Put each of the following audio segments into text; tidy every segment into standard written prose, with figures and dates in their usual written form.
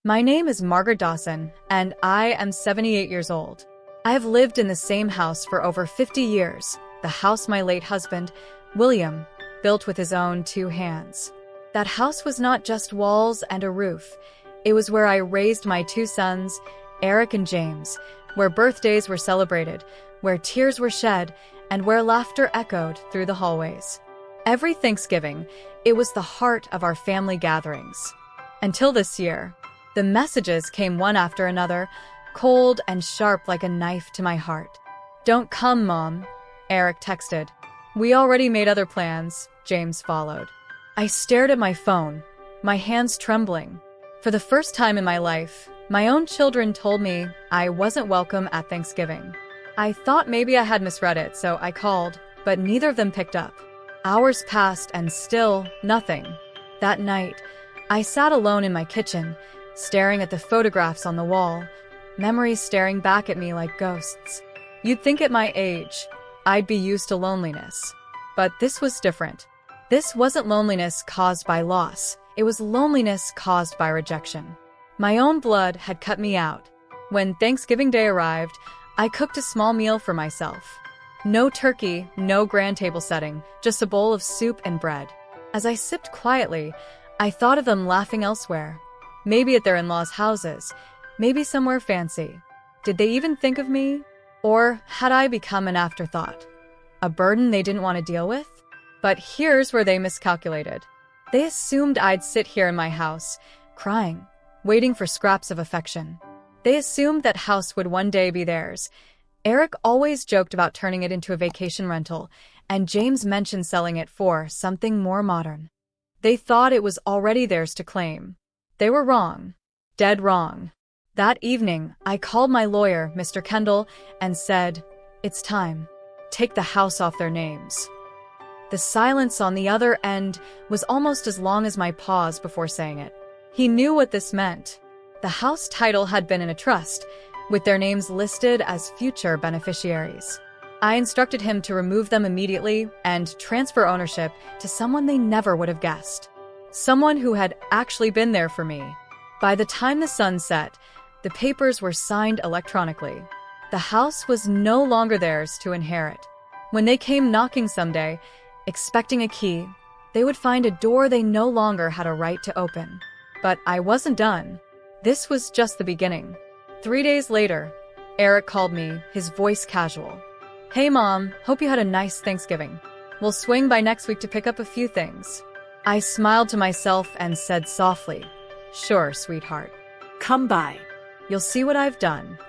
My name is Margaret Dawson, and I am 78 years old. I have lived in the same house for over 50 years, the house my late husband, William, built with his own two hands. That house was not just walls and a roof. It was where I raised my two sons, Eric and James, where birthdays were celebrated, where tears were shed, and where laughter echoed through the hallways. Every Thanksgiving, it was the heart of our family gatherings. Until this year, the messages came one after another, cold and sharp like a knife to my heart. "Don't come, Mom," Eric texted. "We already made other plans," James followed. I stared at my phone, my hands trembling. For the first time in my life, my own children told me I wasn't welcome at Thanksgiving. I thought maybe I had misread it, so I called, but neither of them picked up. Hours passed and still nothing. That night, I sat alone in my kitchen, staring at the photographs on the wall, memories staring back at me like ghosts. You'd think at my age, I'd be used to loneliness. But this was different. This wasn't loneliness caused by loss. It was loneliness caused by rejection. My own blood had cut me out. When Thanksgiving Day arrived, I cooked a small meal for myself. No turkey, no grand table setting, just a bowl of soup and bread. As I sipped quietly, I thought of them laughing elsewhere. Maybe at their in-laws' houses, maybe somewhere fancy. Did they even think of me? Or had I become an afterthought? A burden they didn't want to deal with? But here's where they miscalculated. They assumed I'd sit here in my house, crying, waiting for scraps of affection. They assumed that house would one day be theirs. Eric always joked about turning it into a vacation rental, and James mentioned selling it for something more modern. They thought it was already theirs to claim. They were wrong. Dead wrong. That evening, I called my lawyer, Mr. Kendall, and said, "It's time. Take the house off their names." The silence on the other end was almost as long as my pause before saying it. He knew what this meant. The house title had been in a trust, with their names listed as future beneficiaries. I instructed him to remove them immediately and transfer ownership to someone they never would have guessed. Someone who had actually been there for me. By the time the sun set, the papers were signed electronically. The house was no longer theirs to inherit. When they came knocking someday, expecting a key, they would find a door they no longer had a right to open. But I wasn't done. This was just the beginning. 3 days later, Eric called me, his voice casual. "Hey Mom, hope you had a nice Thanksgiving. We'll swing by next week to pick up a few things." I smiled to myself and said softly, "Sure, sweetheart. Come by. You'll see what I've done."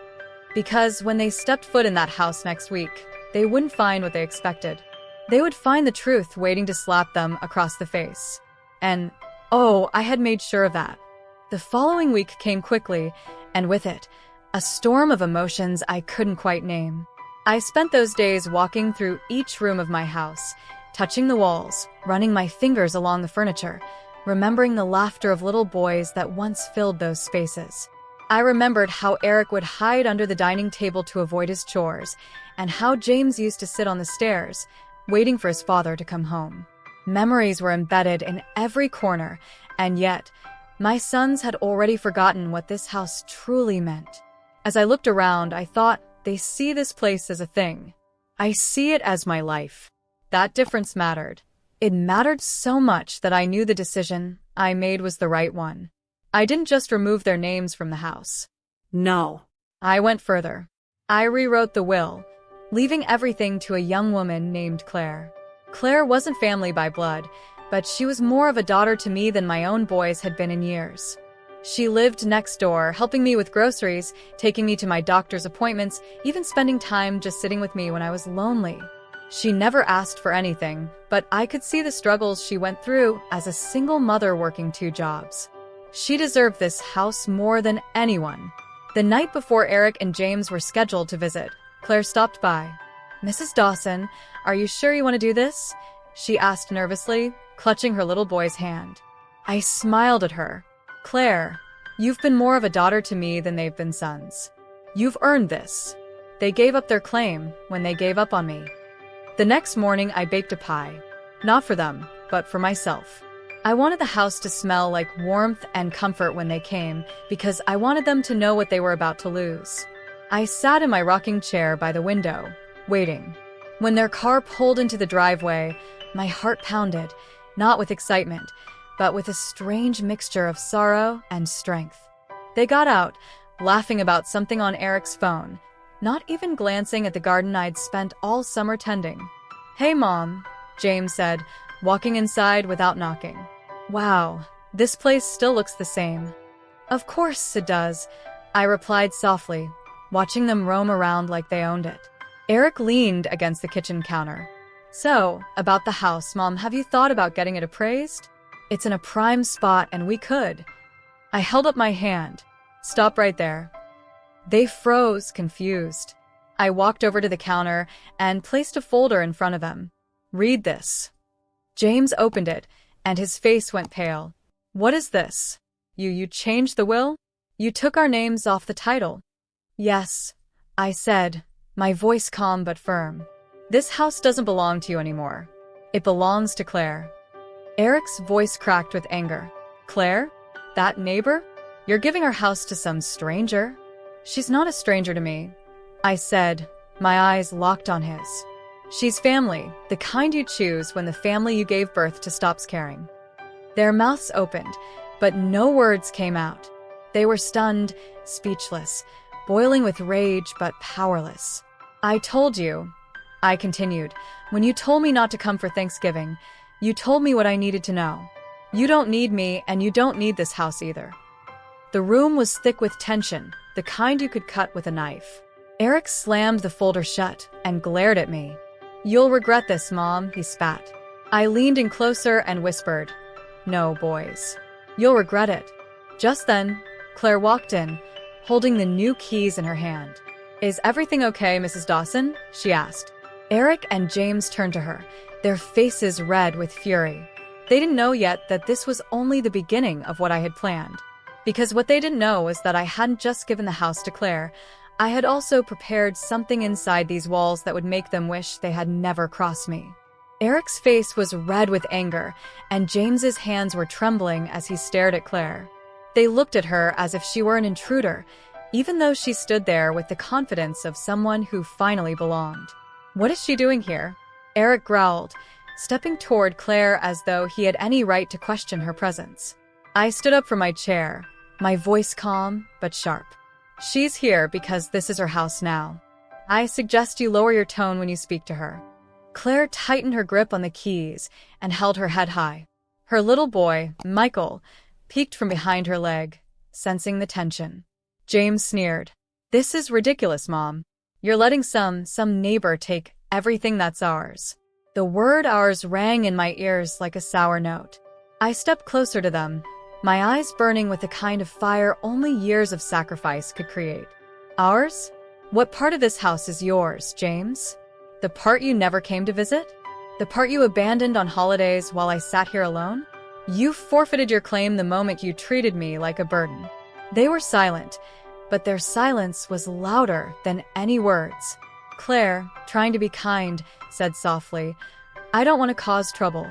Because when they stepped foot in that house next week, they wouldn't find what they expected. They would find the truth waiting to slap them across the face. And, oh, I had made sure of that. The following week came quickly, and with it, a storm of emotions I couldn't quite name. I spent those days walking through each room of my house, touching the walls, running my fingers along the furniture, remembering the laughter of little boys that once filled those spaces. I remembered how Eric would hide under the dining table to avoid his chores, and how James used to sit on the stairs, waiting for his father to come home. Memories were embedded in every corner, and yet, my sons had already forgotten what this house truly meant. As I looked around, I thought, they see this place as a thing. I see it as my life. That difference mattered. It mattered so much that I knew the decision I made was the right one. I didn't just remove their names from the house. No. I went further. I rewrote the will, leaving everything to a young woman named Claire. Claire wasn't family by blood, but she was more of a daughter to me than my own boys had been in years. She lived next door, helping me with groceries, taking me to my doctor's appointments, even spending time just sitting with me when I was lonely. She never asked for anything, but I could see the struggles she went through as a single mother working 2 jobs. She deserved this house more than anyone. The night before Eric and James were scheduled to visit, Claire stopped by. "Mrs. Dawson, are you sure you want to do this?" she asked nervously, clutching her little boy's hand. I smiled at her. "Claire, you've been more of a daughter to me than they've been sons. You've earned this." They gave up their claim when they gave up on me. The next morning, I baked a pie. Not for them, but for myself. I wanted the house to smell like warmth and comfort when they came, because I wanted them to know what they were about to lose. I sat in my rocking chair by the window, waiting. When their car pulled into the driveway, my heart pounded, not with excitement, but with a strange mixture of sorrow and strength. They got out, laughing about something on Eric's phone, not even glancing at the garden I'd spent all summer tending. "Hey, Mom," James said, walking inside without knocking. "Wow, this place still looks the same." "Of course it does," I replied softly, watching them roam around like they owned it. Eric leaned against the kitchen counter. "So, about the house, Mom, have you thought about getting it appraised? It's in a prime spot and we could." I held up my hand. "Stop right there." They froze, confused. I walked over to the counter and placed a folder in front of them. "Read this." James opened it, and his face went pale. "What is this? You changed the will? You took our names off the title." "Yes," I said, my voice calm but firm. "This house doesn't belong to you anymore. It belongs to Claire." Eric's voice cracked with anger. "Claire? That neighbor? You're giving our house to some stranger?" "She's not a stranger to me," I said, my eyes locked on his. "She's family, the kind you choose when the family you gave birth to stops caring." Their mouths opened, but no words came out. They were stunned, speechless, boiling with rage but powerless. "I told you," I continued, "when you told me not to come for Thanksgiving, you told me what I needed to know. You don't need me, and you don't need this house either." The room was thick with tension, the kind you could cut with a knife. Eric slammed the folder shut and glared at me. "You'll regret this, Mom," he spat. I leaned in closer and whispered, "No, boys. You'll regret it." Just then, Claire walked in, holding the new keys in her hand. "Is everything okay, Mrs. Dawson?" she asked. Eric and James turned to her, their faces red with fury. They didn't know yet that this was only the beginning of what I had planned. Because what they didn't know was that I hadn't just given the house to Claire. I had also prepared something inside these walls that would make them wish they had never crossed me. Eric's face was red with anger, and James's hands were trembling as he stared at Claire. They looked at her as if she were an intruder, even though she stood there with the confidence of someone who finally belonged. "What is she doing here?" Eric growled, stepping toward Claire as though he had any right to question her presence. I stood up from my chair, my voice calm but sharp. "She's here because this is her house now. I suggest you lower your tone when you speak to her." Claire tightened her grip on the keys and held her head high. Her little boy, Michael, peeked from behind her leg, sensing the tension. James sneered. "This is ridiculous, Mom. You're letting some neighbor take everything that's ours." The word ours rang in my ears like a sour note. I stepped closer to them, my eyes burning with the kind of fire only years of sacrifice could create. "Ours? What part of this house is yours, James? The part you never came to visit? The part you abandoned on holidays while I sat here alone? You forfeited your claim the moment you treated me like a burden." They were silent, but their silence was louder than any words. Claire, trying to be kind, said softly, "I don't want to cause trouble.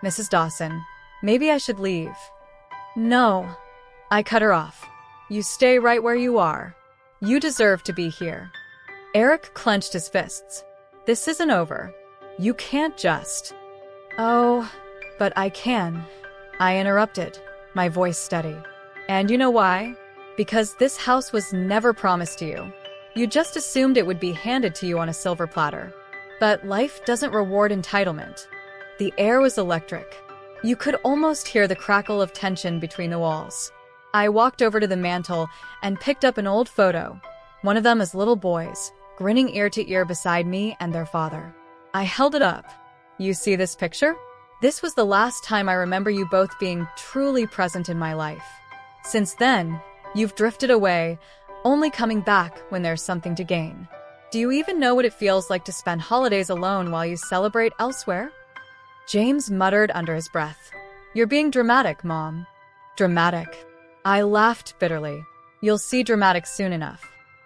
Mrs. Dawson, maybe I should leave." "No," I cut her off. "You stay right where you are. You deserve to be here." Eric clenched his fists. "This isn't over. You can't just—" "Oh, but I can," I interrupted, my voice steady. "And you know why? Because this house was never promised to you. You just assumed it would be handed to you on a silver platter. But life doesn't reward entitlement." The air was electric. You could almost hear the crackle of tension between the walls. I walked over to the mantel and picked up an old photo, one of them as little boys, grinning ear to ear beside me and their father. I held it up. "You see this picture? This was the last time I remember you both being truly present in my life. Since then, you've drifted away, only coming back when there's something to gain. Do you even know what it feels like to spend holidays alone while you celebrate elsewhere?" James muttered under his breath. "You're being dramatic, Mom." "Dramatic?" I laughed bitterly. "You'll see dramatic soon enough."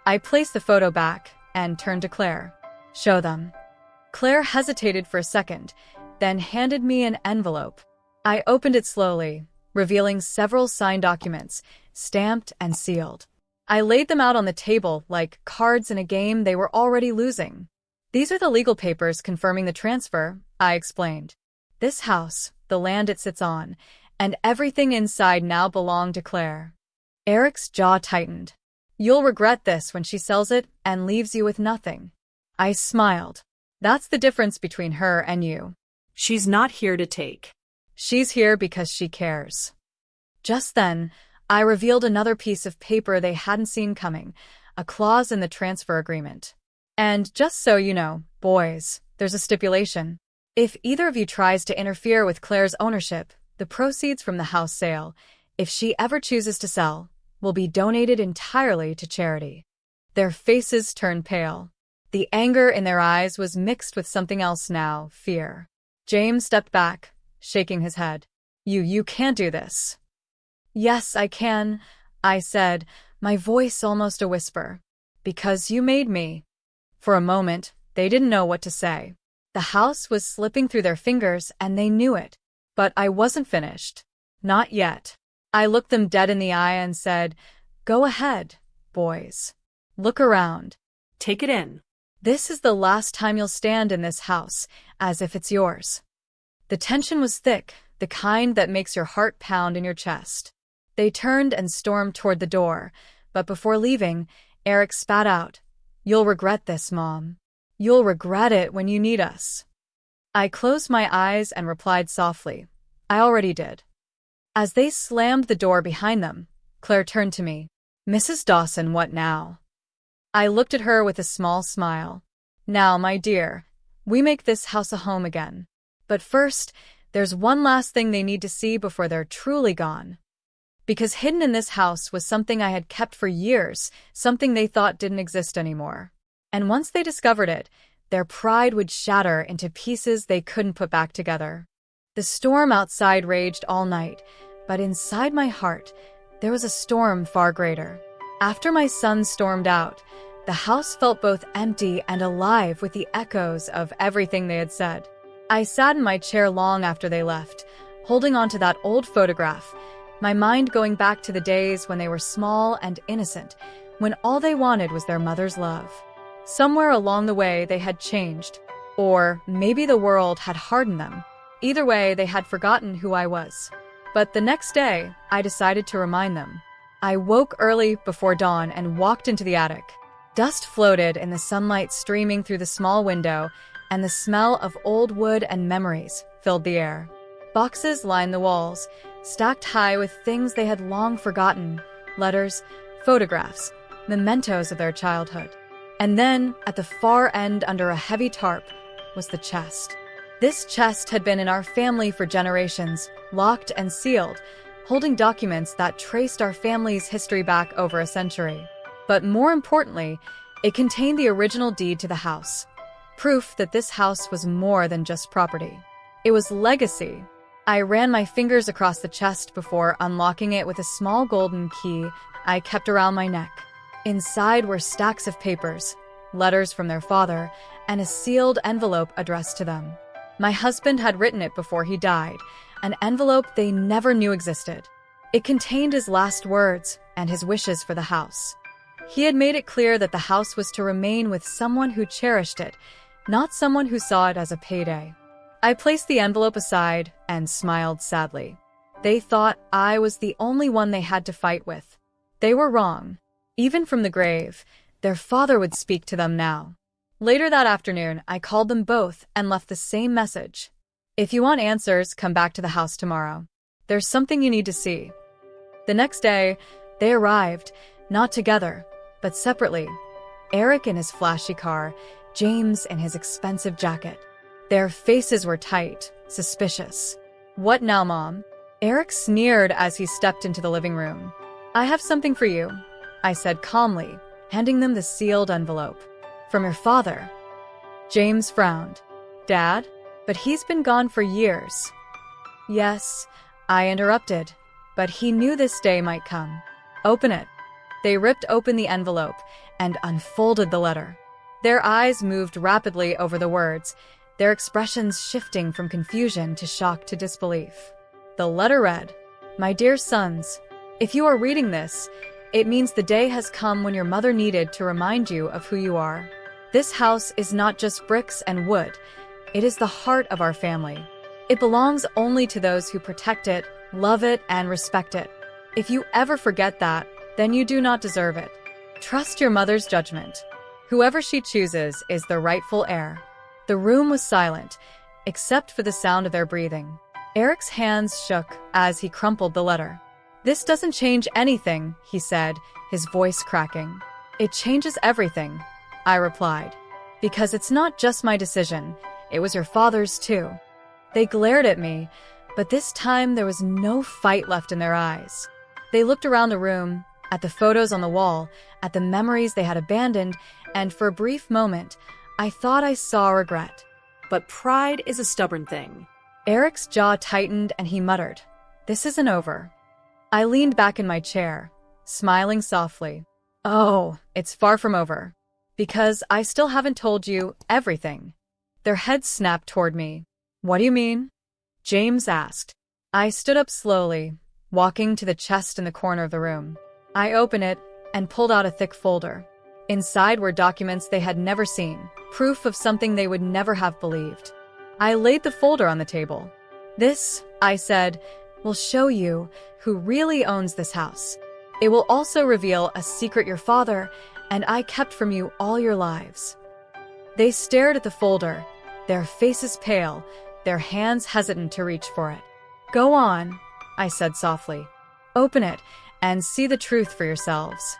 I placed the photo back and turned to Claire. "Show them." Claire hesitated for a second, then handed me an envelope. I opened it slowly, revealing several signed documents, stamped and sealed. I laid them out on the table like cards in a game they were already losing. These are the legal papers confirming the transfer, I explained. This house, the land it sits on, and everything inside now belong to Claire. Eric's jaw tightened. You'll regret this when she sells it and leaves you with nothing. I smiled. That's the difference between her and you. She's not here to take. She's here because she cares. Just then, I revealed another piece of paper they hadn't seen coming, a clause in the transfer agreement. And just so you know, boys, there's a stipulation. If either of you tries to interfere with Claire's ownership, the proceeds from the house sale, if she ever chooses to sell, will be donated entirely to charity. Their faces turned pale. The anger in their eyes was mixed with something else now, fear. James stepped back, shaking his head. You can't do this. Yes, I can, I said, my voice almost a whisper. Because you made me. For a moment, they didn't know what to say. The house was slipping through their fingers and they knew it. But I wasn't finished. Not yet. I looked them dead in the eye and said, Go ahead, boys. Look around. Take it in. This is the last time you'll stand in this house, as if it's yours. The tension was thick, the kind that makes your heart pound in your chest. They turned and stormed toward the door, but before leaving, Eric spat out, You'll regret this, Mom. You'll regret it when you need us. I closed my eyes and replied softly, I already did. As they slammed the door behind them, Claire turned to me. Mrs. Dawson, what now? I looked at her with a small smile. Now, my dear, we make this house a home again. But first, there's one last thing they need to see before they're truly gone. Because hidden in this house was something I had kept for years, something they thought didn't exist anymore. And once they discovered it, their pride would shatter into pieces they couldn't put back together. The storm outside raged all night, but inside my heart, there was a storm far greater. After my son stormed out, the house felt both empty and alive with the echoes of everything they had said. I sat in my chair long after they left, holding on to that old photograph, my mind going back to the days when they were small and innocent, when all they wanted was their mother's love. Somewhere along the way they had changed, or maybe the world had hardened them. Either way, they had forgotten who I was. But the next day, I decided to remind them. I woke early before dawn and walked into the attic. Dust floated in the sunlight streaming through the small window, and the smell of old wood and memories filled the air. Boxes lined the walls, stacked high with things they had long forgotten, letters, photographs, mementos of their childhood. And then, at the far end under a heavy tarp, was the chest. This chest had been in our family for generations, locked and sealed, holding documents that traced our family's history back over a century. But more importantly, it contained the original deed to the house. Proof that this house was more than just property. It was legacy. I ran my fingers across the chest before unlocking it with a small golden key I kept around my neck. Inside were stacks of papers, letters from their father, and a sealed envelope addressed to them. My husband had written it before he died, an envelope they never knew existed. It contained his last words and his wishes for the house. He had made it clear that the house was to remain with someone who cherished it, not someone who saw it as a payday. I placed the envelope aside and smiled sadly. They thought I was the only one they had to fight with. They were wrong. Even from the grave, their father would speak to them now. Later that afternoon, I called them both and left the same message. If you want answers, come back to the house tomorrow. There's something you need to see. The next day, they arrived, not together, but separately. Eric in his flashy car, James in his expensive jacket. Their faces were tight, suspicious. What now, Mom? Eric sneered as he stepped into the living room. I have something for you, I said calmly, handing them the sealed envelope. From your father. James frowned. Dad? But he's been gone for years. Yes, I interrupted, but he knew this day might come. Open it. They ripped open the envelope and unfolded the letter. Their eyes moved rapidly over the words, their expressions shifting from confusion to shock to disbelief. The letter read, "My dear sons, if you are reading this, it means the day has come when your mother needed to remind you of who you are. This house is not just bricks and wood. It is the heart of our family. It belongs only to those who protect it, love it, and respect it. If you ever forget that, then you do not deserve it. Trust your mother's judgment. Whoever she chooses is the rightful heir." The room was silent, except for the sound of their breathing. Eric's hands shook as he crumpled the letter. "This doesn't change anything," he said, his voice cracking. "It changes everything," I replied. "Because it's not just my decision, it was your father's too." They glared at me, but this time there was no fight left in their eyes. They looked around the room, at the photos on the wall, at the memories they had abandoned, and for a brief moment, I thought I saw regret. But pride is a stubborn thing. Eric's jaw tightened and he muttered, "This isn't over." I leaned back in my chair, smiling softly. "Oh, it's far from over. Because I still haven't told you everything." Their heads snapped toward me. "What do you mean?" James asked. I stood up slowly, walking to the chest in the corner of the room. I opened it and pulled out a thick folder. Inside were documents they had never seen, proof of something they would never have believed. I laid the folder on the table. "This," I said, "will show you who really owns this house. It will also reveal a secret your father and I kept from you all your lives." They stared at the folder, their faces pale, their hands hesitant to reach for it. "Go on," I said softly. "Open it and see the truth for yourselves."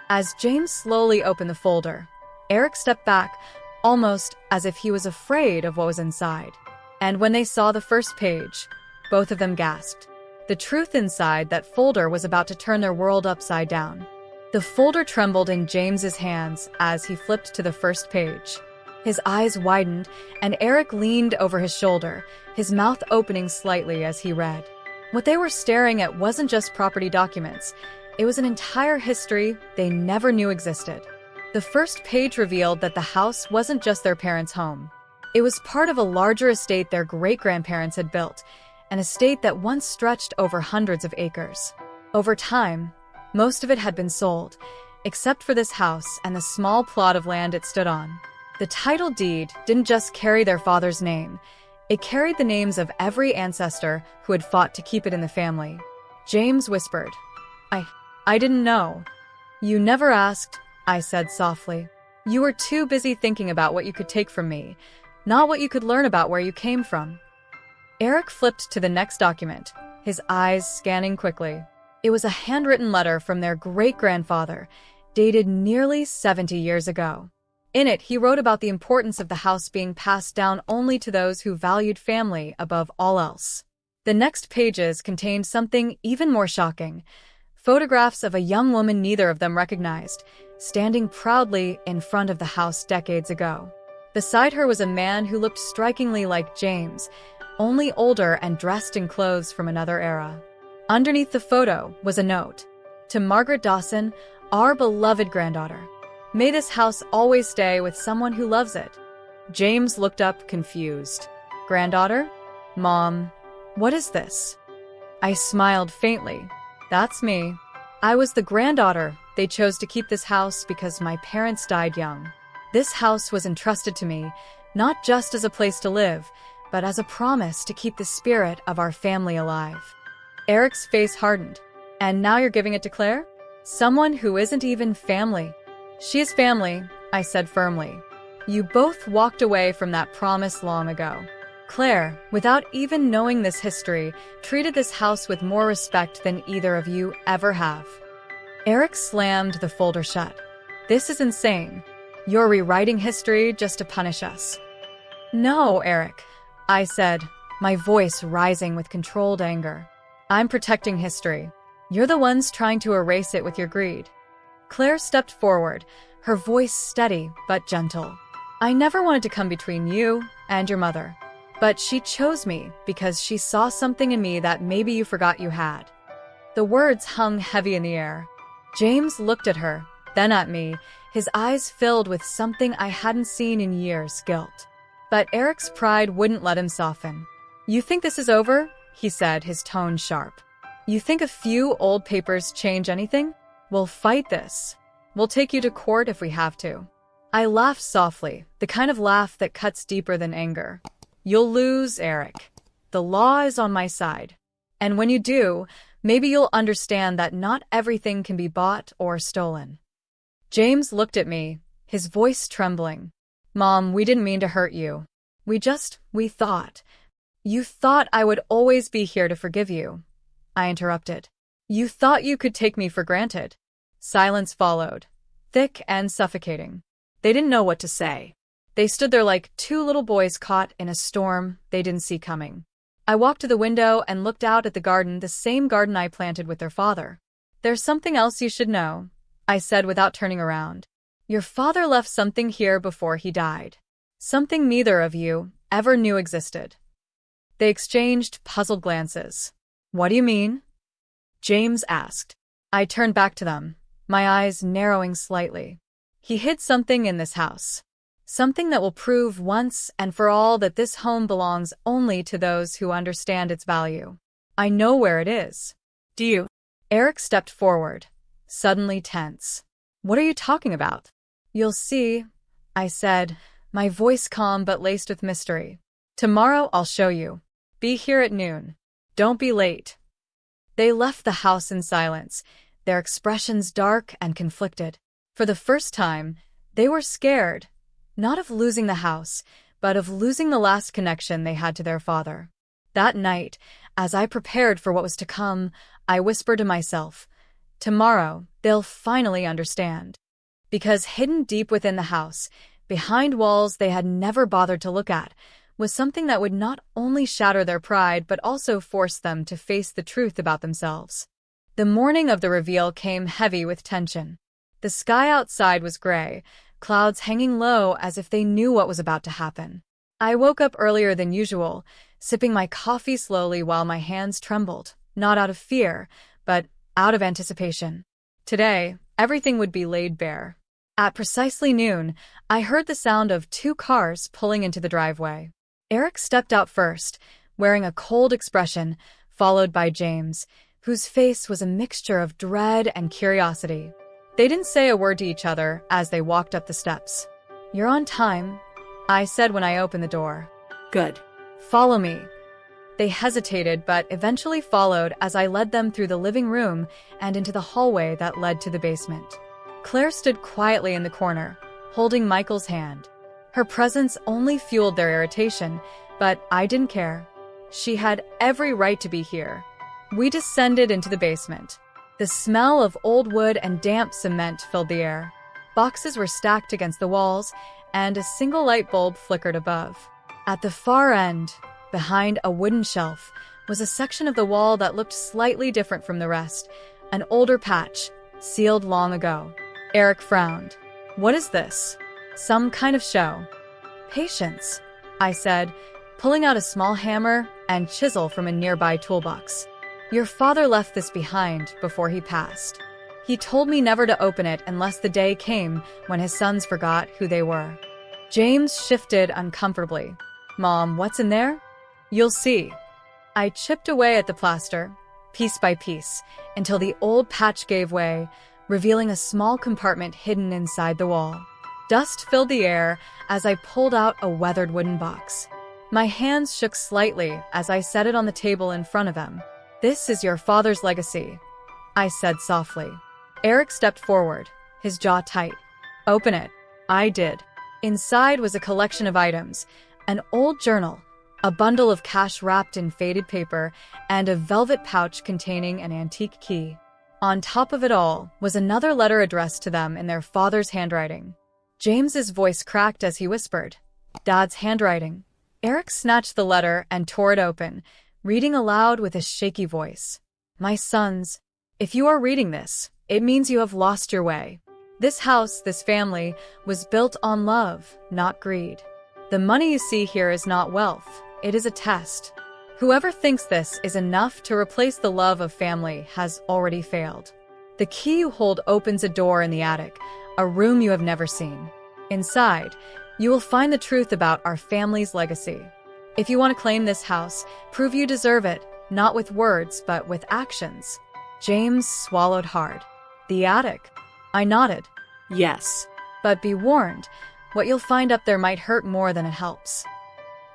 As James slowly opened the folder, Eric stepped back, almost as if he was afraid of what was inside. And when they saw the first page, both of them gasped. The truth inside that folder was about to turn their world upside down. The folder trembled in James's hands as he flipped to the first page. His eyes widened, and Eric leaned over his shoulder, his mouth opening slightly as he read. What they were staring at wasn't just property documents. It was an entire history they never knew existed. The first page revealed that the house wasn't just their parents' home. It was part of a larger estate their great-grandparents had built, an estate that once stretched over hundreds of acres. Over time, most of it had been sold, except for this house and the small plot of land it stood on. The title deed didn't just carry their father's name. It carried the names of every ancestor who had fought to keep it in the family. James whispered, I didn't know." "You never asked," I said softly. "You were too busy thinking about what you could take from me, not what you could learn about where you came from." Eric flipped to the next document, his eyes scanning quickly. It was a handwritten letter from their great-grandfather, dated nearly 70 years ago. In it, he wrote about the importance of the house being passed down only to those who valued family above all else. The next pages contained something even more shocking. Photographs of a young woman neither of them recognized, standing proudly in front of the house decades ago. Beside her was a man who looked strikingly like James, only older and dressed in clothes from another era. Underneath the photo was a note. "To Margaret Dawson, our beloved granddaughter. May this house always stay with someone who loves it." James looked up confused. "Granddaughter? Mom, what is this?" I smiled faintly. "That's me. I was the granddaughter they chose to keep this house because my parents died young. This house was entrusted to me, not just as a place to live, but as a promise to keep the spirit of our family alive." Eric's face hardened. "And now you're giving it to Claire? Someone who isn't even family." "She is family," I said firmly. "You both walked away from that promise long ago. Claire, without even knowing this history, treated this house with more respect than either of you ever have." Eric slammed the folder shut. "This is insane. You're rewriting history just to punish us." "No, Eric," I said, my voice rising with controlled anger. "I'm protecting history. You're the ones trying to erase it with your greed." Claire stepped forward, her voice steady but gentle. "I never wanted to come between you and your mother. But she chose me because she saw something in me that maybe you forgot you had." The words hung heavy in the air. James looked at her, then at me, his eyes filled with something I hadn't seen in years, guilt. But Eric's pride wouldn't let him soften. "You think this is over?" he said, his tone sharp. You think a few old papers change anything? We'll fight this. We'll take you to court if we have to. I laughed softly, the kind of laugh that cuts deeper than anger. You'll lose, Eric. The law is on my side. And when you do, maybe you'll understand that not everything can be bought or stolen. James looked at me, his voice trembling. Mom, we didn't mean to hurt you. We thought. You thought I would always be here to forgive you. I interrupted. You thought you could take me for granted. Silence followed, thick and suffocating. They didn't know what to say. They stood there like two little boys caught in a storm they didn't see coming. I walked to the window and looked out at the garden, the same garden I planted with their father. There's something else you should know, I said without turning around. Your father left something here before he died. Something neither of you ever knew existed. They exchanged puzzled glances. What do you mean? James asked. I turned back to them, my eyes narrowing slightly. He hid something in this house. Something that will prove once and for all that this home belongs only to those who understand its value. I know where it is. Do you? Eric stepped forward, suddenly tense. What are you talking about? You'll see, I said, my voice calm but laced with mystery. Tomorrow I'll show you. Be here at noon. Don't be late. They left the house in silence, their expressions dark and conflicted. For the first time, they were scared, not of losing the house, but of losing the last connection they had to their father. That night, as I prepared for what was to come, I whispered to myself, tomorrow they'll finally understand. Because hidden deep within the house, behind walls they had never bothered to look at, was something that would not only shatter their pride but also force them to face the truth about themselves. The morning of the reveal came heavy with tension. The sky outside was gray, clouds hanging low as if they knew what was about to happen. I woke up earlier than usual, sipping my coffee slowly while my hands trembled, not out of fear, but out of anticipation. Today, everything would be laid bare. At precisely noon, I heard the sound of 2 cars pulling into the driveway. Eric stepped out first, wearing a cold expression, followed by James, whose face was a mixture of dread and curiosity. They didn't say a word to each other as they walked up the steps. You're on time, I said when I opened the door. Good. Follow me. They hesitated but eventually followed as I led them through the living room and into the hallway that led to the basement. Claire stood quietly in the corner, holding Michael's hand. Her presence only fueled their irritation, but I didn't care. She had every right to be here. We descended into the basement. The smell of old wood and damp cement filled the air. Boxes were stacked against the walls, and a single light bulb flickered above. At the far end, behind a wooden shelf, was a section of the wall that looked slightly different from the rest, an older patch, sealed long ago. Eric frowned. What is this? Some kind of show. Patience, I said, pulling out a small hammer and chisel from a nearby toolbox. Your father left this behind before he passed. He told me never to open it unless the day came when his sons forgot who they were. James shifted uncomfortably. Mom, what's in there? You'll see. I chipped away at the plaster, piece by piece, until the old patch gave way, revealing a small compartment hidden inside the wall. Dust filled the air as I pulled out a weathered wooden box. My hands shook slightly as I set it on the table in front of them. This is your father's legacy, I said softly. Eric stepped forward, his jaw tight. Open it. I did. Inside was a collection of items, an old journal, a bundle of cash wrapped in faded paper, and a velvet pouch containing an antique key. On top of it all was another letter addressed to them in their father's handwriting. James's voice cracked as he whispered, Dad's handwriting. Eric snatched the letter and tore it open, reading aloud with a shaky voice. My sons, if you are reading this, it means you have lost your way. This house, this family, was built on love, not greed. The money you see here is not wealth, it is a test. Whoever thinks this is enough to replace the love of family has already failed. The key you hold opens a door in the attic, a room you have never seen. Inside, you will find the truth about our family's legacy. If you want to claim this house, prove you deserve it, Not with words, but with actions. James swallowed hard. The attic. I nodded. Yes. But be warned, what you'll find up there might hurt more than it helps.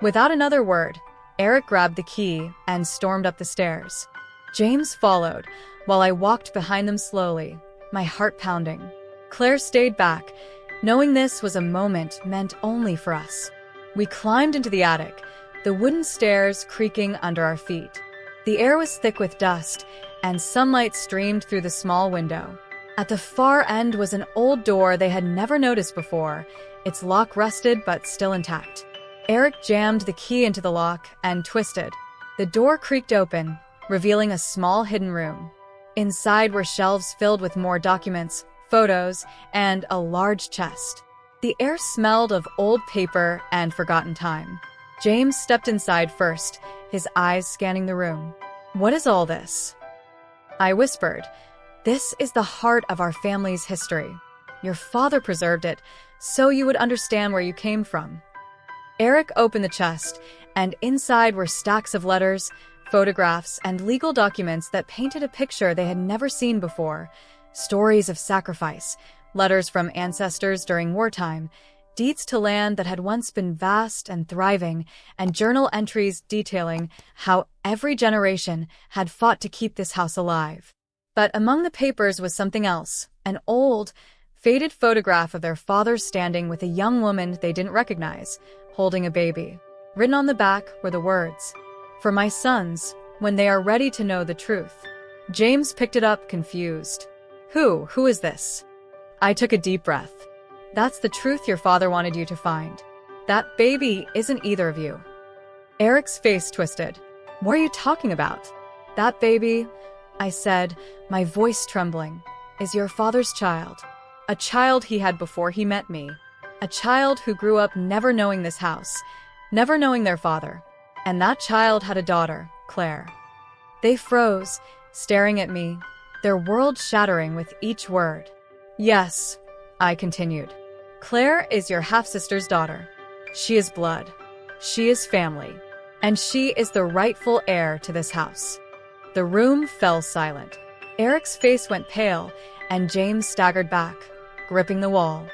Without another word, Eric grabbed the key and stormed up the stairs. James followed, while I walked behind them slowly, my heart pounding. Claire stayed back, knowing this was a moment meant only for us. We climbed into the attic, the wooden stairs creaking under our feet. The air was thick with dust, and sunlight streamed through the small window. At the far end was an old door they had never noticed before, its lock rusted but still intact. Eric jammed the key into the lock and twisted. The door creaked open, revealing a small hidden room. Inside were shelves filled with more documents, photos, and a large chest. The air smelled of old paper and forgotten time. James stepped inside first, his eyes scanning the room. "What is all this?" I whispered. "This is the heart of our family's history. Your father preserved it, so you would understand where you came from." Eric opened the chest, and inside were stacks of letters, photographs, and legal documents that painted a picture they had never seen before. Stories of sacrifice, letters from ancestors during wartime, deeds to land that had once been vast and thriving, and journal entries detailing how every generation had fought to keep this house alive. But among the papers was something else, an old, faded photograph of their father standing with a young woman they didn't recognize, holding a baby. Written on the back were the words, "For my sons, when they are ready to know the truth." James picked it up, confused. Who is this?" I took a deep breath. "That's the truth your father wanted you to find. That baby isn't either of you." Eric's face twisted. "What are you talking about?" "That baby," I said, my voice trembling, "is your father's child. A child he had before he met me. A child who grew up never knowing this house, never knowing their father. And that child had a daughter, Claire." They froze, staring at me, their world shattering with each word. "Yes," I continued. "Claire is your half-sister's daughter. She is blood. She is family. And she is the rightful heir to this house." The room fell silent. Eric's face went pale, and James staggered back, gripping the wall.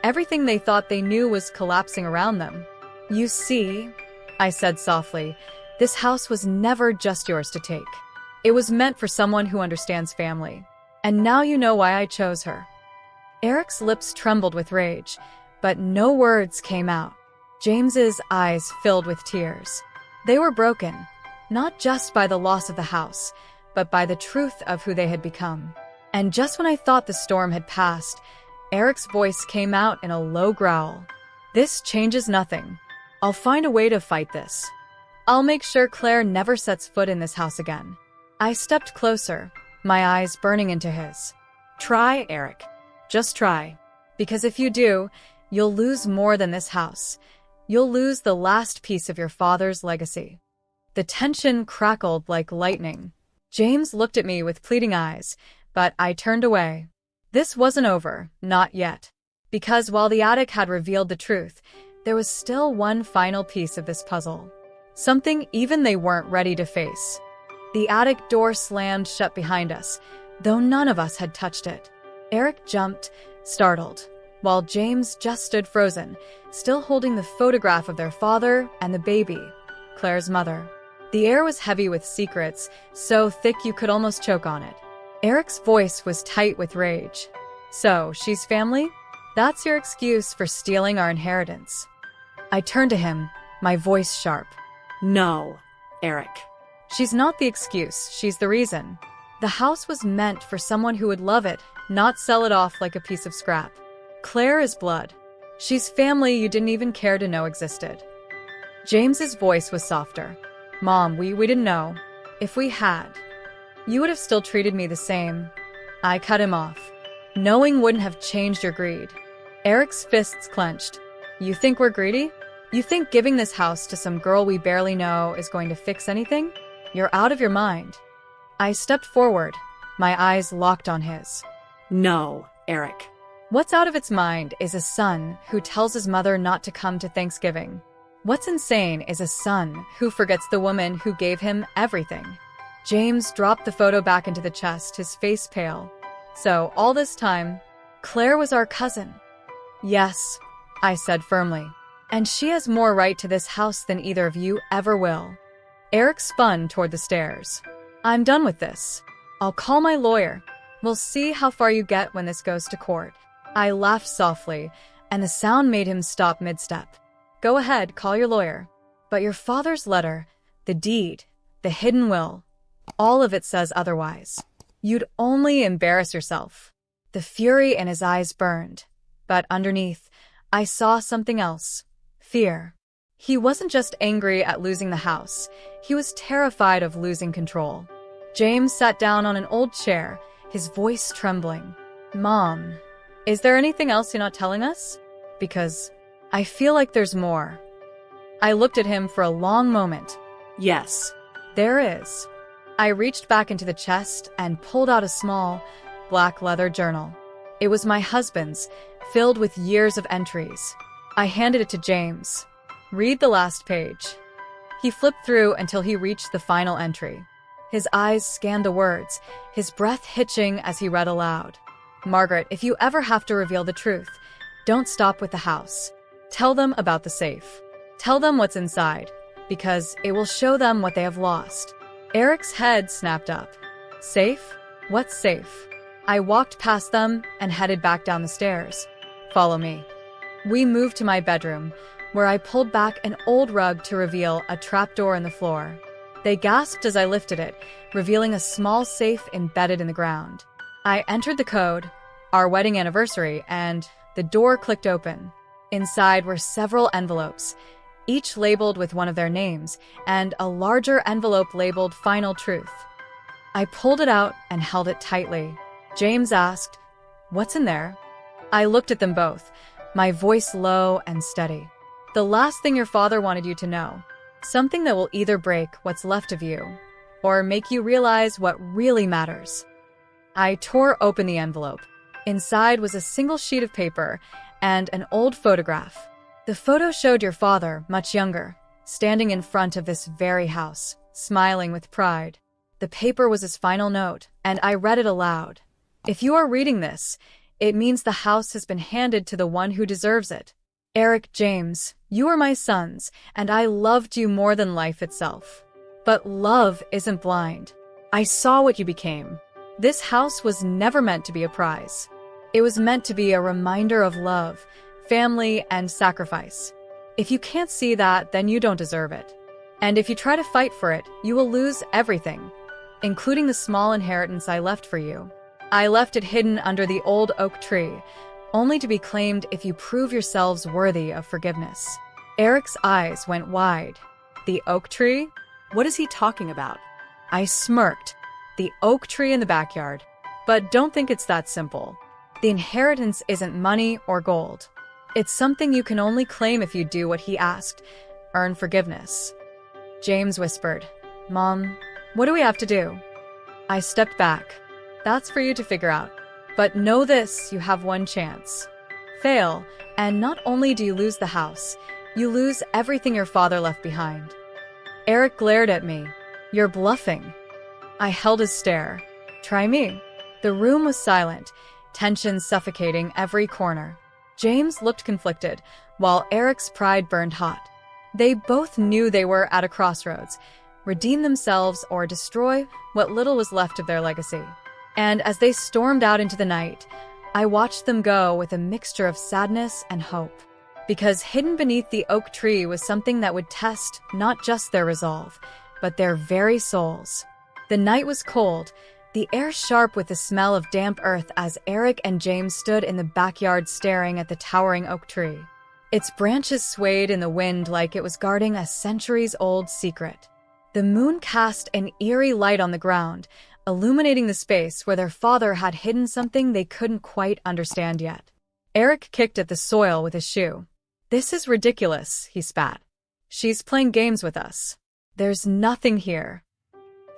Everything they thought they knew was collapsing around them. "You see," I said softly, "this house was never just yours to take. It was meant for someone who understands family. And now you know why I chose her." Eric's lips trembled with rage, but no words came out. James's eyes filled with tears. They were broken, not just by the loss of the house, but by the truth of who they had become. And just when I thought the storm had passed, Eric's voice came out in a low growl. "This changes nothing. I'll find a way to fight this. I'll make sure Claire never sets foot in this house again." I stepped closer, my eyes burning into his. "Try, Eric. Just try. Because if you do, you'll lose more than this house. You'll lose the last piece of your father's legacy." The tension crackled like lightning. James looked at me with pleading eyes, but I turned away. This wasn't over, not yet. Because while the attic had revealed the truth, there was still one final piece of this puzzle. Something even they weren't ready to face. The attic door slammed shut behind us, though none of us had touched it. Eric jumped, startled, while James just stood frozen, still holding the photograph of their father and the baby, Claire's mother. The air was heavy with secrets, so thick you could almost choke on it. Eric's voice was tight with rage. "So, she's family? That's your excuse for stealing our inheritance?" I turned to him, my voice sharp. "No, Eric." "She's not the excuse, she's the reason. The house was meant for someone who would love it, not sell it off like a piece of scrap. Claire is blood. She's family you didn't even care to know existed." James's voice was softer. "Mom, we didn't know. If we had, you would have still treated me the same." I cut him off. "Knowing wouldn't have changed your greed." Eric's fists clenched. "You think we're greedy? You think giving this house to some girl we barely know is going to fix anything? You're out of your mind." I stepped forward, my eyes locked on his. "No, Eric." What's out of its mind is a son who tells his mother not to come to Thanksgiving. What's insane is a son who forgets the woman who gave him everything. James dropped the photo back into the chest, his face pale. So, all this time, Claire was our cousin. Yes, I said firmly. And she has more right to this house than either of you ever will. Eric spun toward the stairs. I'm done with this. I'll call my lawyer. We'll see how far you get when this goes to court. I laughed softly, and the sound made him stop mid-step. Go ahead, call your lawyer. But your father's letter, the deed, the hidden will, all of it says otherwise. You'd only embarrass yourself. The fury in his eyes burned, but underneath, I saw something else. Fear. He wasn't just angry at losing the house. He was terrified of losing control. James sat down on an old chair, his voice trembling. Mom, is there anything else you're not telling us? Because I feel like there's more. I looked at him for a long moment. Yes. There is. I reached back into the chest and pulled out a small, black leather journal. It was my husband's, filled with years of entries. I handed it to James. Read the last page. He flipped through until he reached the final entry. His eyes scanned the words, his breath hitching as he read aloud. Margaret, if you ever have to reveal the truth, don't stop with the house. Tell them about the safe. Tell them what's inside, because it will show them what they have lost. Eric's head snapped up. Safe? What's safe? I walked past them and headed back down the stairs. Follow me. We moved to my bedroom, where I pulled back an old rug to reveal a trapdoor in the floor. They gasped as I lifted it, revealing a small safe embedded in the ground. I entered the code, our wedding anniversary, and the door clicked open. Inside were several envelopes, each labeled with one of their names, and a larger envelope labeled Final Truth. I pulled it out and held it tightly. James asked, "What's in there?" I looked at them both, my voice low and steady. The last thing your father wanted you to know. Something that will either break what's left of you, or make you realize what really matters. I tore open the envelope. Inside was a single sheet of paper and an old photograph. The photo showed your father, much younger, standing in front of this very house, smiling with pride. The paper was his final note, and I read it aloud. If you are reading this, it means the house has been handed to the one who deserves it. Eric, James, you are my sons, and I loved you more than life itself. But love isn't blind. I saw what you became. This house was never meant to be a prize. It was meant to be a reminder of love, family, and sacrifice. If you can't see that, then you don't deserve it. And if you try to fight for it, you will lose everything, including the small inheritance I left for you. I left it hidden under the old oak tree, only to be claimed if you prove yourselves worthy of forgiveness. Eric's eyes went wide. The oak tree? What is he talking about? I smirked. The oak tree in the backyard. But don't think it's that simple. The inheritance isn't money or gold. It's something you can only claim if you do what he asked, earn forgiveness. James whispered, "Mom, what do we have to do?" I stepped back. That's for you to figure out. But know this, you have one chance. Fail, and not only do you lose the house, you lose everything your father left behind. Eric glared at me. You're bluffing. I held his stare. Try me. The room was silent, tension suffocating every corner. James looked conflicted, while Eric's pride burned hot. They both knew they were at a crossroads, redeem themselves or destroy what little was left of their legacy. And as they stormed out into the night, I watched them go with a mixture of sadness and hope. Because hidden beneath the oak tree was something that would test not just their resolve, but their very souls. The night was cold, the air sharp with the smell of damp earth as Eric and James stood in the backyard staring at the towering oak tree. Its branches swayed in the wind like it was guarding a centuries-old secret. The moon cast an eerie light on the ground, illuminating the space where their father had hidden something they couldn't quite understand yet. Eric kicked at the soil with his shoe. "This is ridiculous," he spat. "She's playing games with us. There's nothing here."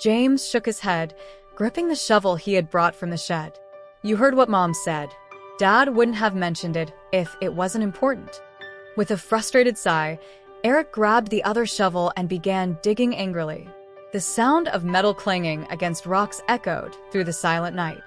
James shook his head, gripping the shovel he had brought from the shed. "You heard what Mom said. Dad wouldn't have mentioned it if it wasn't important." With a frustrated sigh, Eric grabbed the other shovel and began digging angrily. The sound of metal clanging against rocks echoed through the silent night.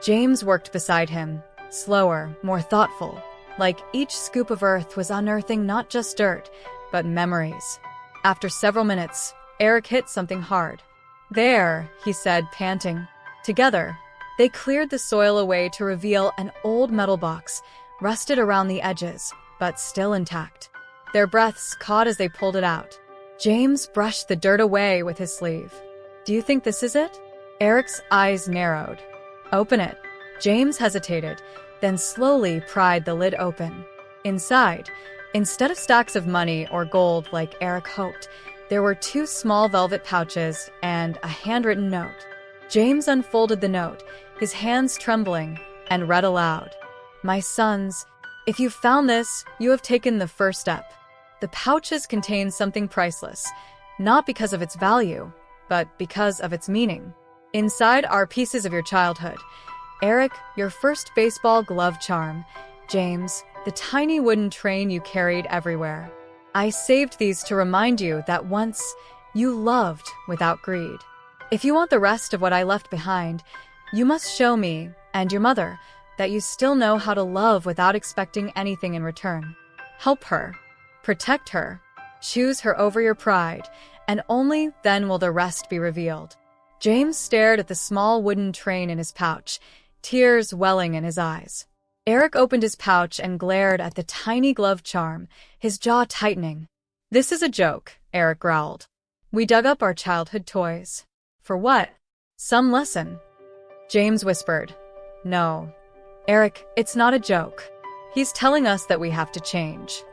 James worked beside him, slower, more thoughtful, like each scoop of earth was unearthing not just dirt, but memories. After several minutes, Eric hit something hard. "There," he said, panting. Together, they cleared the soil away to reveal an old metal box, rusted around the edges, but still intact. Their breaths caught as they pulled it out. James brushed the dirt away with his sleeve. "Do you think this is it?" Eric's eyes narrowed. "Open it." James hesitated, then slowly pried the lid open. Inside, instead of stacks of money or gold like Eric hoped, there were 2 small velvet pouches and a handwritten note. James unfolded the note, his hands trembling, and read aloud. "My sons, if you found this, you have taken the first step." The pouches contained something priceless, not because of its value, but because of its meaning. Inside are pieces of your childhood. Eric, your first baseball glove charm. James, the tiny wooden train you carried everywhere. I saved these to remind you that once you loved without greed. If you want the rest of what I left behind, you must show me, and your mother, that you still know how to love without expecting anything in return. Help her. Protect her. Choose her over your pride, and only then will the rest be revealed. James stared at the small wooden train in his pouch, tears welling in his eyes. Eric opened his pouch and glared at the tiny glove charm, his jaw tightening. "This is a joke," Eric growled. "We dug up our childhood toys." "For what?" "Some lesson." James whispered. "No. Eric, it's not a joke. He's telling us that we have to change."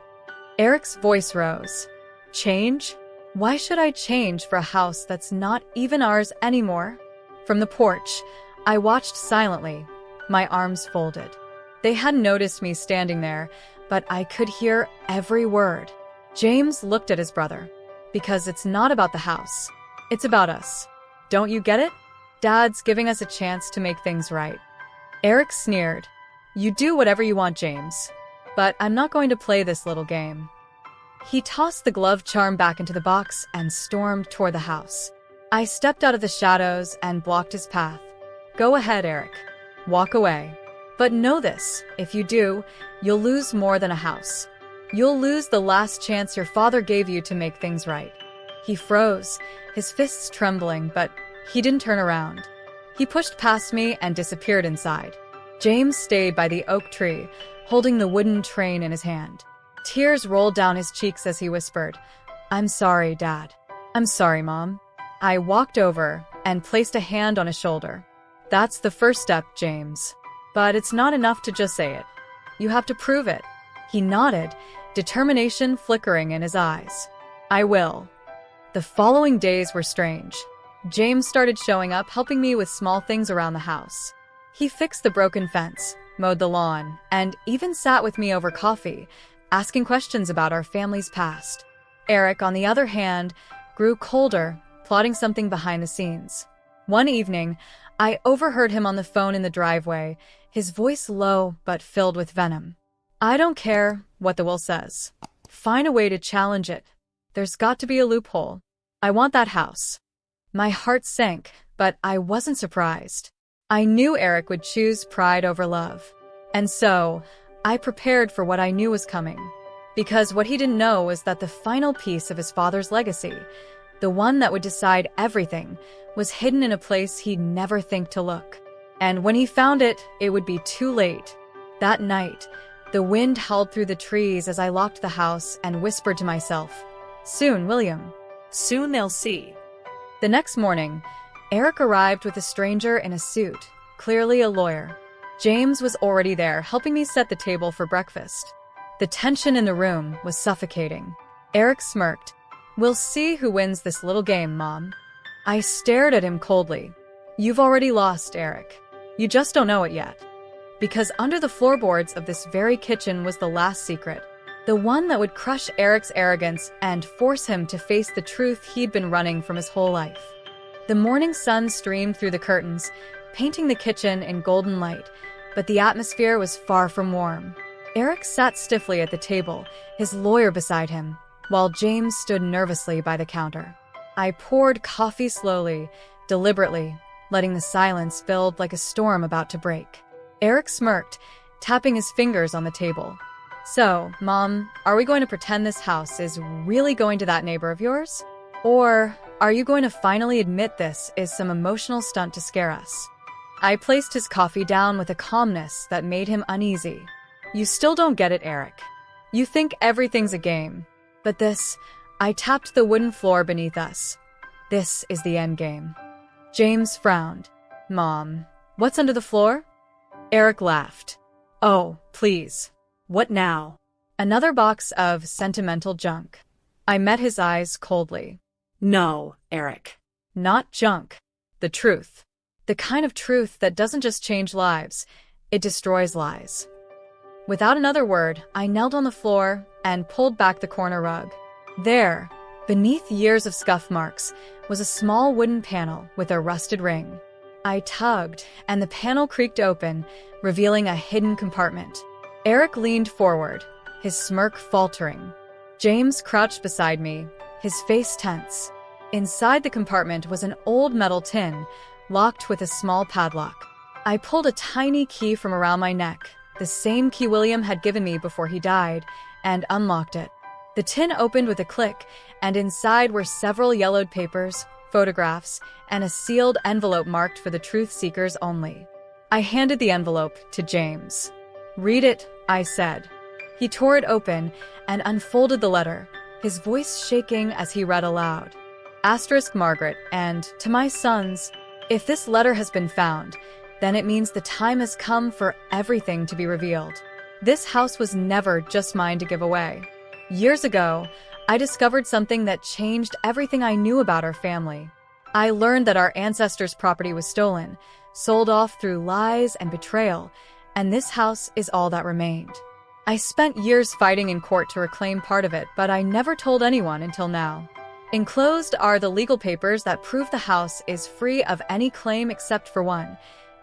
Eric's voice rose. "Change? Why should I change for a house that's not even ours anymore?" From the porch, I watched silently, my arms folded. They hadn't noticed me standing there, but I could hear every word. James looked at his brother. "Because it's not about the house. It's about us. Don't you get it? Dad's giving us a chance to make things right." Eric sneered. "You do whatever you want, James. But I'm not going to play this little game." He tossed the glove charm back into the box and stormed toward the house. I stepped out of the shadows and blocked his path. "Go ahead, Eric. Walk away. But know this, if you do, you'll lose more than a house. You'll lose the last chance your father gave you to make things right." He froze, his fists trembling, but he didn't turn around. He pushed past me and disappeared inside. James stayed by the oak tree, holding the wooden train in his hand. Tears rolled down his cheeks as he whispered, "I'm sorry, Dad. I'm sorry, Mom." I walked over and placed a hand on his shoulder. "That's the first step, James. But it's not enough to just say it. You have to prove it." He nodded, determination flickering in his eyes. "I will." The following days were strange. James started showing up, helping me with small things around the house. He fixed the broken fence, mowed the lawn, and even sat with me over coffee, asking questions about our family's past. Eric, on the other hand, grew colder, plotting something behind the scenes. One evening, I overheard him on the phone in the driveway, his voice low but filled with venom. "I don't care what the will says. Find a way to challenge it. There's got to be a loophole. I want that house." My heart sank, but I wasn't surprised. I knew Eric would choose pride over love. And so, I prepared for what I knew was coming. Because what he didn't know was that the final piece of his father's legacy, the one that would decide everything, was hidden in a place he'd never think to look. And when he found it, it would be too late. That night, the wind howled through the trees as I locked the house and whispered to myself, "Soon, William. Soon they'll see." The next morning, Eric arrived with a stranger in a suit, clearly a lawyer. James was already there, helping me set the table for breakfast. The tension in the room was suffocating. Eric smirked. "We'll see who wins this little game, Mom." I stared at him coldly. "You've already lost, Eric. You just don't know it yet." Because under the floorboards of this very kitchen was the last secret, the one that would crush Eric's arrogance and force him to face the truth he'd been running from his whole life. The morning sun streamed through the curtains, painting the kitchen in golden light, but the atmosphere was far from warm. Eric sat stiffly at the table, his lawyer beside him, while James stood nervously by the counter. I poured coffee slowly, deliberately, letting the silence build like a storm about to break. Eric smirked, tapping his fingers on the table. So, Mom, are we going to pretend this house is really going to that neighbor of yours? Or are you going to finally admit this is some emotional stunt to scare us? I placed his coffee down with a calmness that made him uneasy. You still don't get it, Eric. You think everything's a game. But this, I tapped the wooden floor beneath us. This is the end game. James frowned. Mom, what's under the floor? Eric laughed. Oh, please. What now? Another box of sentimental junk. I met his eyes coldly. No, Eric. Not junk. The truth. The kind of truth that doesn't just change lives, it destroys lies. Without another word, I knelt on the floor and pulled back the corner rug. There, beneath years of scuff marks, was a small wooden panel with a rusted ring. I tugged, and the panel creaked open, revealing a hidden compartment. Eric leaned forward, his smirk faltering. James crouched beside me, his face tense. Inside the compartment was an old metal tin, locked with a small padlock. I pulled a tiny key from around my neck, the same key William had given me before he died, and unlocked it. The tin opened with a click, and inside were several yellowed papers, photographs, and a sealed envelope marked for the truth seekers only. I handed the envelope to James. Read it, I said. He tore it open and unfolded the letter, his voice shaking as he read aloud. Asterisk Margaret, and to my sons, if this letter has been found, then it means the time has come for everything to be revealed. This house was never just mine to give away. Years ago, I discovered something that changed everything I knew about our family. I learned that our ancestors' property was stolen, sold off through lies and betrayal, and this house is all that remained. I spent years fighting in court to reclaim part of it, but I never told anyone until now. Enclosed are the legal papers that prove the house is free of any claim except for one.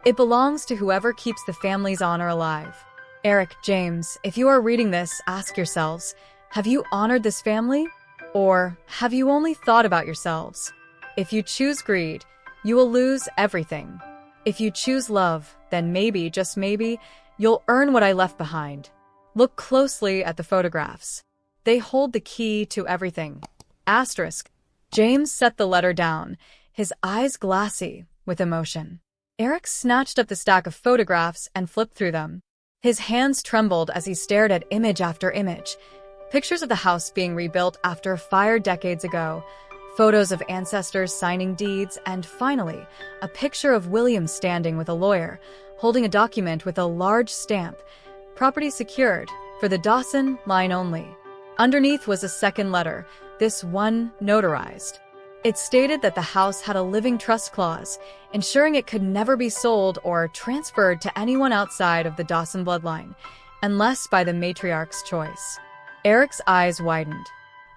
It belongs to whoever keeps the family's honor alive. Eric, James, if you are reading this, ask yourselves, have you honored this family? Or have you only thought about yourselves? If you choose greed, you will lose everything. If you choose love, then maybe, just maybe, you'll earn what I left behind. Look closely at the photographs. They hold the key to everything. Asterisk. James set the letter down, his eyes glassy with emotion. Eric snatched up the stack of photographs and flipped through them. His hands trembled as he stared at image after image. Pictures of the house being rebuilt after a fire decades ago, photos of ancestors signing deeds, and finally, a picture of William standing with a lawyer, holding a document with a large stamp. Property secured, for the Dawson line only. Underneath was a second letter, this one notarized. It stated that the house had a living trust clause, ensuring it could never be sold or transferred to anyone outside of the Dawson bloodline, unless by the matriarch's choice. Eric's eyes widened.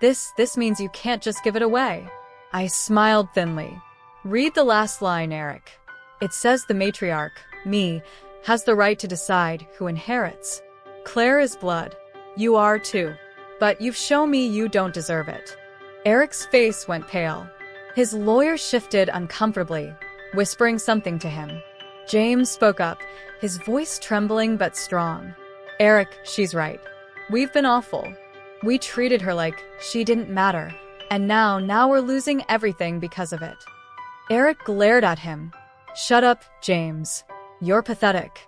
This means you can't just give it away. I smiled thinly. Read the last line, Eric. It says the matriarch, me, has the right to decide who inherits. Claire is blood. You are too. But you've shown me you don't deserve it. Eric's face went pale. His lawyer shifted uncomfortably, whispering something to him. James spoke up, his voice trembling but strong. Eric, she's right. We've been awful. We treated her like she didn't matter, and now we're losing everything because of it. Eric glared at him. Shut up, James. You're pathetic.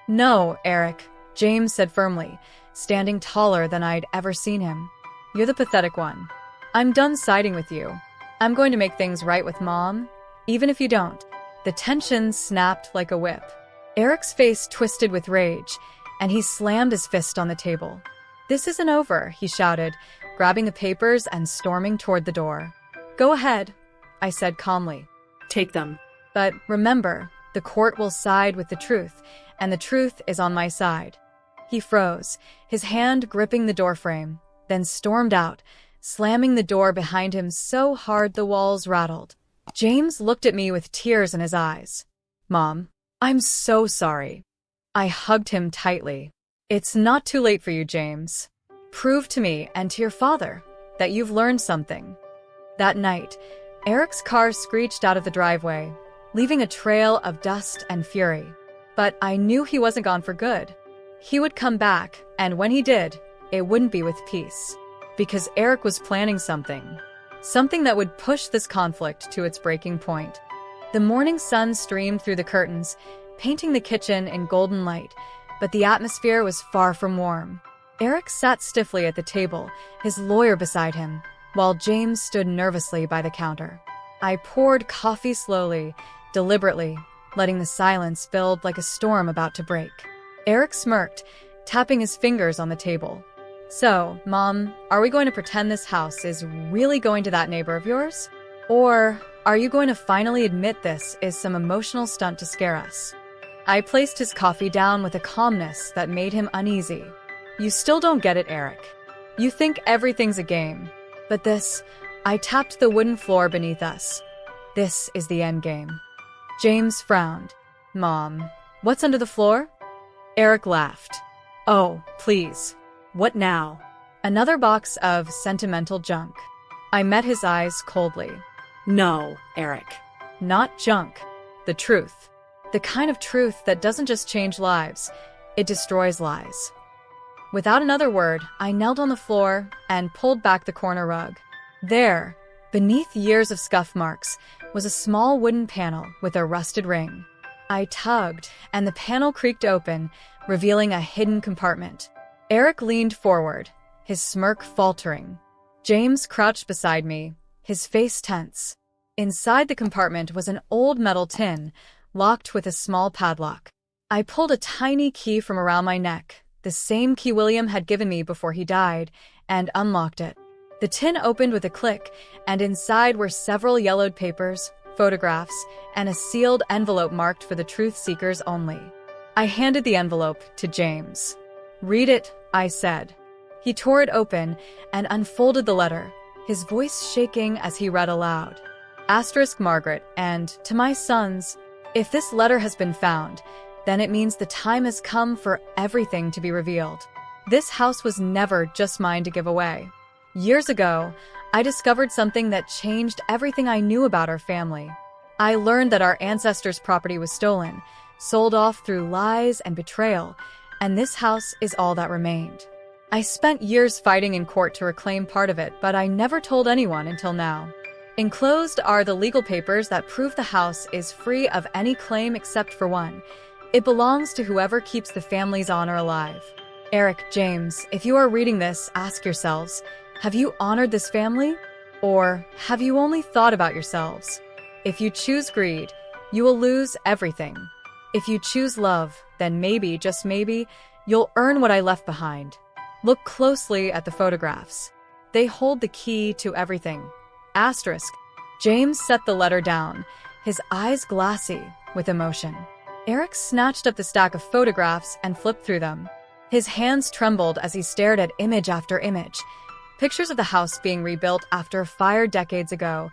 No, Eric, James said firmly, standing taller than I'd ever seen him. You're the pathetic one. I'm done siding with you. I'm going to make things right with Mom, even if you don't. The tension snapped like a whip. Eric's face twisted with rage, and he slammed his fist on the table. This isn't over, he shouted, grabbing the papers and storming toward the door. Go ahead, I said calmly. Take them. But remember, the court will side with the truth, and the truth is on my side. He froze, his hand gripping the doorframe, then stormed out, slamming the door behind him so hard the walls rattled. James looked at me with tears in his eyes. Mom, I'm so sorry. I hugged him tightly. It's not too late for you, James. Prove to me and to your father that you've learned something. That night, Eric's car screeched out of the driveway, leaving a trail of dust and fury. But I knew he wasn't gone for good. He would come back, and when he did, it wouldn't be with peace. Because Eric was planning something. Something that would push this conflict to its breaking point. The morning sun streamed through the curtains, painting the kitchen in golden light, but the atmosphere was far from warm. Eric sat stiffly at the table, his lawyer beside him, while James stood nervously by the counter. I poured coffee slowly, deliberately, letting the silence build like a storm about to break. Eric smirked, tapping his fingers on the table. So, Mom, are we going to pretend this house is really going to that neighbor of yours? Or are you going to finally admit this is some emotional stunt to scare us? I placed his coffee down with a calmness that made him uneasy. You still don't get it, Eric. You think everything's a game. But this, I tapped the wooden floor beneath us. This is the end game. James frowned. Mom, what's under the floor? Eric laughed. Oh, please. What now? Another box of sentimental junk. I met his eyes coldly. No, Eric. Not junk. The truth. The kind of truth that doesn't just change lives, it destroys lies. Without another word, I knelt on the floor and pulled back the corner rug. There, beneath years of scuff marks, was a small wooden panel with a rusted ring. I tugged, and the panel creaked open, revealing a hidden compartment. Eric leaned forward, his smirk faltering. James crouched beside me, his face tense. Inside the compartment was an old metal tin, locked with a small padlock. I pulled a tiny key from around my neck, the same key William had given me before he died, and unlocked it. The tin opened with a click, and inside were several yellowed papers, photographs, and a sealed envelope marked for the truth seekers only. I handed the envelope to James. Read it, I said. He tore it open and unfolded the letter, his voice shaking as he read aloud. Asterisk Margaret, and to my sons, if this letter has been found, then it means the time has come for everything to be revealed. This house was never just mine to give away. Years ago, I discovered something that changed everything I knew about our family. I learned that our ancestors' property was stolen, sold off through lies and betrayal, and this house is all that remained. I spent years fighting in court to reclaim part of it, but I never told anyone until now. Enclosed are the legal papers that prove the house is free of any claim except for one. It belongs to whoever keeps the family's honor alive. Eric, James, if you are reading this, ask yourselves, have you honored this family? Or have you only thought about yourselves? If you choose greed, you will lose everything. If you choose love, then maybe, just maybe, you'll earn what I left behind. Look closely at the photographs. They hold the key to everything. Asterisk. James set the letter down, his eyes glassy with emotion. Eric snatched up the stack of photographs and flipped through them. His hands trembled as he stared at image after image. Pictures of the house being rebuilt after a fire decades ago,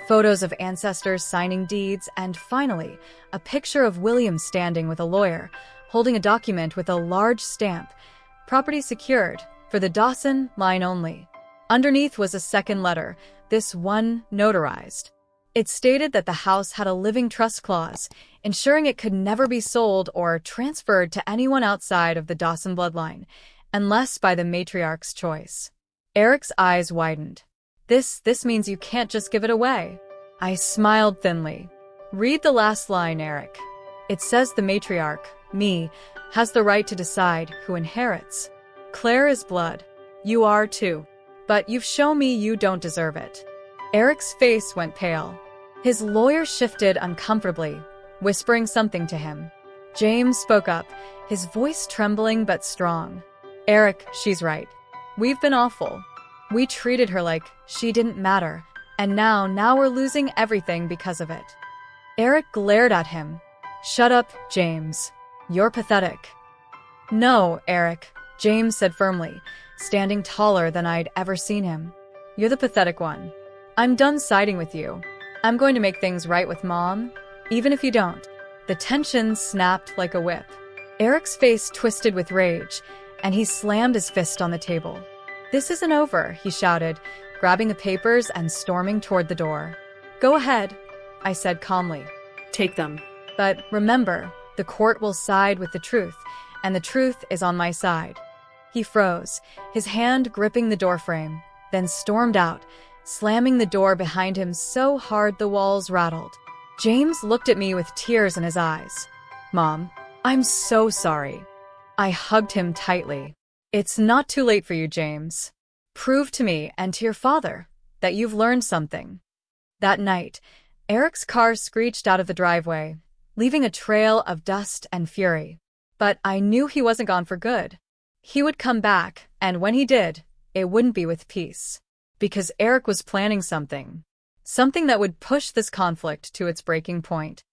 photos of ancestors signing deeds, and finally, a picture of William standing with a lawyer, holding a document with a large stamp. Property secured, for the Dawson line only. Underneath was a second letter, this one notarized. It stated that the house had a living trust clause, ensuring it could never be sold or transferred to anyone outside of the Dawson bloodline, unless by the matriarch's choice. Eric's eyes widened. This means you can't just give it away. I smiled thinly. Read the last line, Eric. It says the matriarch, me, has the right to decide who inherits. Claire is blood. You are too. But you've shown me you don't deserve it. Eric's face went pale. His lawyer shifted uncomfortably, whispering something to him. James spoke up, his voice trembling but strong. Eric, she's right. We've been awful. We treated her like she didn't matter, and now we're losing everything because of it. Eric glared at him. Shut up, James. You're pathetic. No, Eric, James said firmly, standing taller than I'd ever seen him. You're the pathetic one. I'm done siding with you. I'm going to make things right with Mom, even if you don't. The tension snapped like a whip. Eric's face twisted with rage, and he slammed his fist on the table. This isn't over, he shouted, grabbing the papers and storming toward the door. "Go ahead," I said calmly. Take them. "But remember, the court will side with the truth, and the truth is on my side." He froze, his hand gripping the doorframe, then stormed out, slamming the door behind him so hard the walls rattled. James looked at me with tears in his eyes. "Mom, I'm so sorry." I hugged him tightly. "It's not too late for you, James. Prove to me and to your father that you've learned something." That night, Eric's car screeched out of the driveway, leaving a trail of dust and fury. But I knew he wasn't gone for good. He would come back, and when he did, it wouldn't be with peace. Because Eric was planning something. Something that would push this conflict to its breaking point.